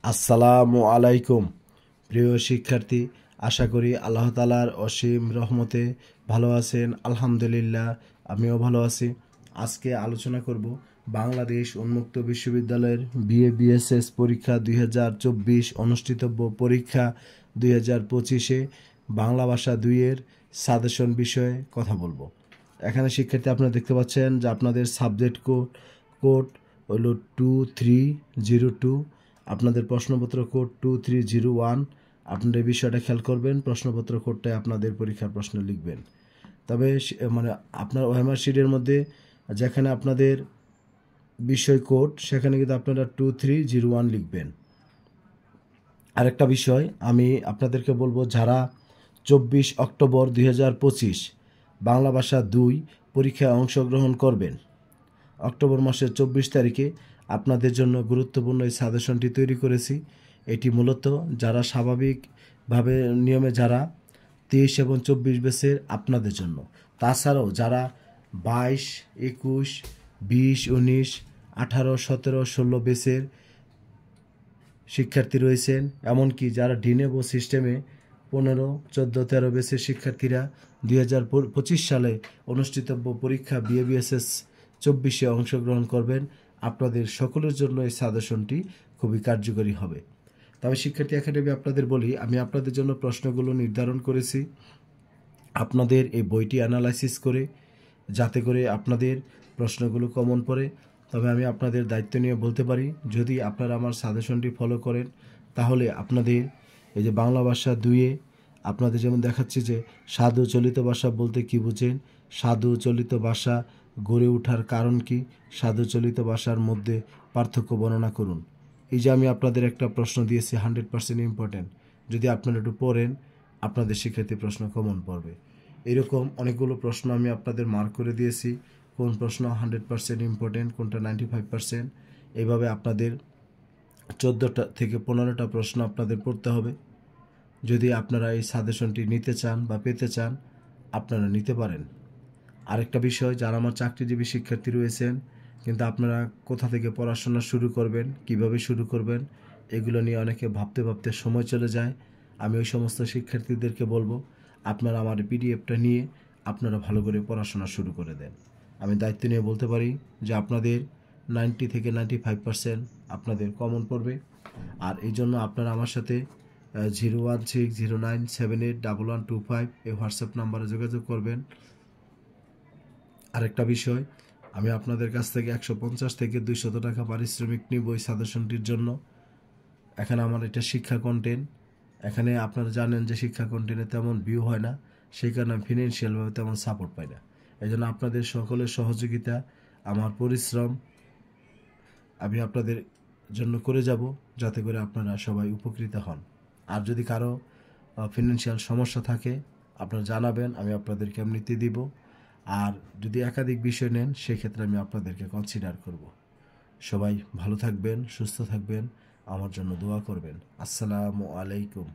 আসসালামু আলাইকুম। প্রিয় শিক্ষার্থী, আশা করি আল্লাহ তাআলার অসীম রহমতে ভালো আছেন। আলহামদুলিল্লাহ, আমিও ভালো আছি। আজকে আলোচনা করব বাংলাদেশ উন্মুক্ত বিশ্ববিদ্যালয়ের বিএ বিএসএস পরীক্ষা 2024 অনুষ্ঠিতব্য পরীক্ষা 2025-এ বাংলা ভাষা 2-এর সাজেশন বিষয়ে কথা বলবো। এখানে শিক্ষার্থী আপনারা দেখতে পাচ্ছেন যে আপনাদের সাবজেক্ট কোড হলো 2302, আপনাদের প্রশ্নপত্র কোড 2301। আপনারা এই বিষয়টা খেয়াল করবেন, প্রশ্নপত্র কোডটায় আপনাদের পরীক্ষার প্রশ্ন লিখবেন। তবে মানে আপনার ওএমআর শিটের মধ্যে যেখানে আপনাদের বিষয় কোড সেখানে কিন্তু আপনারা 2301 লিখবেন। আরেকটা বিষয় আমি আপনাদেরকে বলবো, যারা 24 অক্টোবর 2025 বাংলা ভাষা 2 পরীক্ষায় অংশগ্রহণ করবেন, অক্টোবর মাসের 24 তারিখে আপনাদের জন্য গুরুত্বপূর্ণ এই সাজেশনটি তৈরি করেছি। এটি মূলত যারা স্বাভাবিকভাবে নিয়মে যারা 23 এবং 24 ব্যাচের আপনাদের জন্য। তাছাড়াও যারা 22, 21, 20, 19, 18, 17, 16 ব্যাচের শিক্ষার্থী রয়েছেন, এমনকি যারা ডিনেবো সিস্টেমে 15, 14, 13 ব্যাচের শিক্ষার্থীরা 2025 সালে অনুষ্ঠিতব্য পরীক্ষা বিএবিএসএস 24-এ অংশগ্রহণ করবেন, আপনাদের সকলের জন্য এই সাজেশনটি খুবই কার্যকরী হবে। তবে শিক্ষার্থী একাডেমি আপনাদের বলি, আমি আপনাদের জন্য প্রশ্নগুলো নির্ধারণ করেছি আপনাদের এই বইটি অ্যানালাইসিস করে, যাতে করে আপনাদের প্রশ্নগুলো কমন পড়ে। তবে আমি আপনাদের দায়িত্ব নিয়ে বলতে পারি, যদি আপনারা আমার সাজেশনটি ফলো করেন তাহলে আপনাদের এই যে বাংলা ভাষা 2-এ আপনাদের যেমন দেখাচ্ছি যে সাধু চলিত ভাষা বলতে কি বুঝেন, সাধু চলিত ভাষা গড়ে ওঠার কারণ কি, সাধু চলিত ভাষার মধ্যে পার্থক্য বর্ণনা করুন। এই যে আমি আপনাদের একটা প্রশ্ন দিয়েছি 100% ইম্পর্টেন্ট, যদি আপনারা একটু পড়েন আপনাদের শিক্ষার্থী প্রশ্ন কমন পড়বে। এরকম অনেকগুলো প্রশ্ন আমি আপনাদের মার্ক করে দিয়েছি, কোন প্রশ্ন 100% ইম্পর্টেন্ট, কোনটা 95%। এইভাবে আপনাদের 14টা থেকে 15টা প্রশ্ন আপনাদের পড়তে হবে। যদি আপনারা এই সাজেশনটি নিতে চান বা পেতে চান, আপনারা নিতে পারেন। আরেকটা বিষয়, যারা আমার চাকরিজীবী শিক্ষার্থী রয়েছেন, কিন্তু আপনারা কোথা থেকে পড়াশোনা শুরু করবেন, কিভাবে শুরু করবেন, এগুলো নিয়ে অনেকে ভাবতে ভাবতে সময় চলে যায়। আমি ওই সমস্ত শিক্ষার্থীদেরকে বলবো, আপনারা আমার পিডিএফটা নিয়ে আপনারা ভালো করে পড়াশোনা শুরু করে দেন। আমি দায়িত্ব নিয়ে বলতে পারি যে আপনাদের 90 থেকে 95% আপনাদের কমন পড়বে। আর এই জন্য আপনারা আমার সাথে 01609781125 এই হোয়াটসঅ্যাপ নাম্বারে যোগাযোগ করবেন। আরেকটা বিষয়, আমি আপনাদের কাছ থেকে 150 থেকে 200 টাকা পারিশ্রমিক নিব এই সাজেশনটির জন্য। এখানে আমার এটা শিক্ষা কন্টেন্ট, এখানে আপনারা জানেন যে শিক্ষা কন্টেন্টে তেমন ভিউ হয় না, সেই কারণে আমি ফিনান্সিয়ালভাবে তেমন সাপোর্ট পাই না। এই জন্য আপনাদের সকলের সহযোগিতা, আমার পরিশ্রম আমি আপনাদের জন্য করে যাব, যাতে করে আপনারা সবাই উপকৃত হন। আর যদি কারো ফিনান্সিয়াল সমস্যা থাকে আপনারা জানাবেন, আমি আপনাদেরকে এমনিতে দিব। আর যদি একাধিক বিষয় নেন সেক্ষেত্রে আমি আপনাদেরকে কনসিডার করব। সবাই ভালো থাকবেন, সুস্থ থাকবেন, আমার জন্য দোয়া করবেন। আসসালামু আলাইকুম।